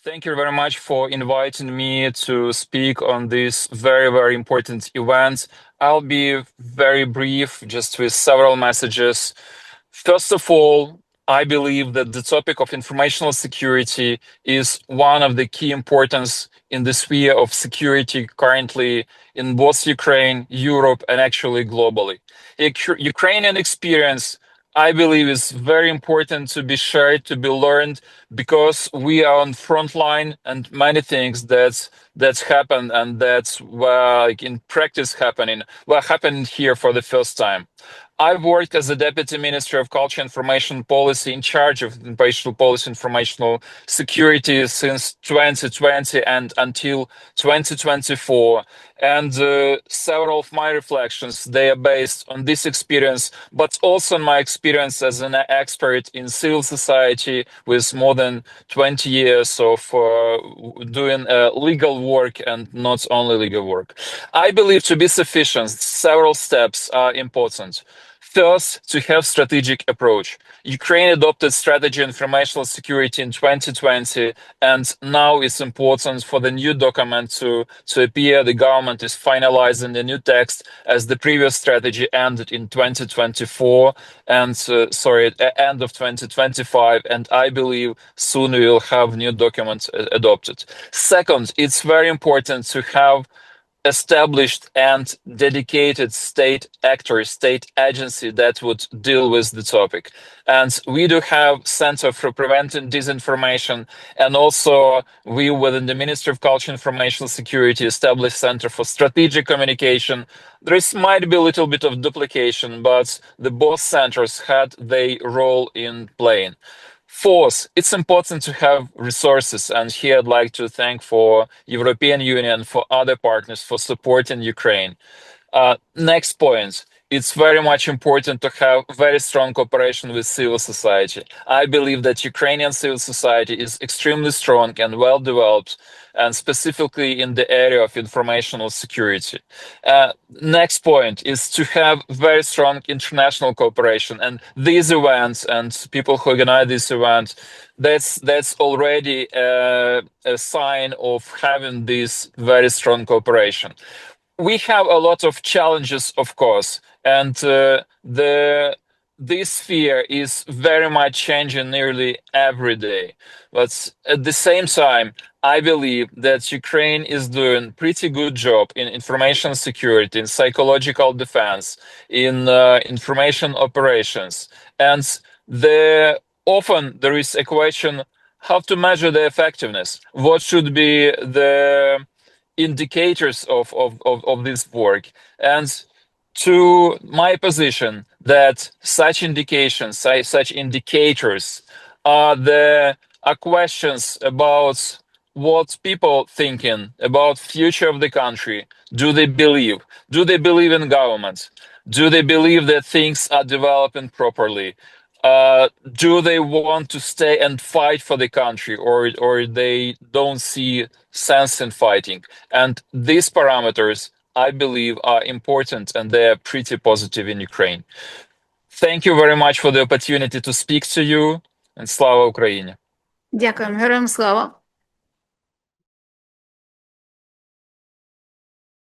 Thank you very much for inviting me to speak on this very, very important event. I'll be very brief, just with several messages. First of all, I believe that the topic of informational security is one of the key importance in the sphere of security currently in both Ukraine, Europe, and actually globally. Ukrainian experience, I believe, is very important to be shared, to be learned, because we are on front line and many things that's happened and that's like in practice happening were happening here for the first time. I've worked as a Deputy Minister of Culture and Information Policy in charge of informational policy, informational security since 2020 and until 2024. And several of my reflections, they are based on this experience, but also on my experience as an expert in civil society with more than 20 years of doing legal work and not only legal work. I believe to be sufficient, several steps are important. First, to have strategic approach. Ukraine adopted strategy on informational security in 2020, and now it's important for the new document to appear. The government is finalizing the new text as the previous strategy ended in 2024 and end of 2025, and I believe soon we will have new documents adopted. Second, it's very important to have established and dedicated state actor, state agency that would deal with the topic. And we do have Center for Preventing Disinformation, and also we within the Ministry of Culture and Information Security established Center for Strategic Communication. Might be a little bit of duplication, but the both centers had their role in playing. Fourth, it's important to have resources, and here I'd like to thank for European Union, for other partners for supporting Ukraine. Next point, it's very much important to have very strong cooperation with civil society. I believe that Ukrainian civil society is extremely strong and well developed, and specifically in the area of informational security. Next point is to have very strong international cooperation, and these events and people who organize this event, that's already a sign of having this very strong cooperation. We have a lot of challenges, of course, and this sphere is very much changing nearly every day. But at the same time, I believe that Ukraine is doing pretty good job in information security, in psychological defense, in information operations, and often there is a question how to measure the effectiveness. What should be the indicators of this work? And to my position that such indications, such indicators are questions about what people thinking about future of the country. Do they believe? Do they believe in government? Do they believe that things are developing properly? Do they want to stay and fight for the country, or they don't see sense in fighting? And these parameters, I believe, are important, and they are pretty positive in Ukraine. Thank you very much for the opportunity to speak to you, and Slava Ukraini. Дякуємо, героям слава.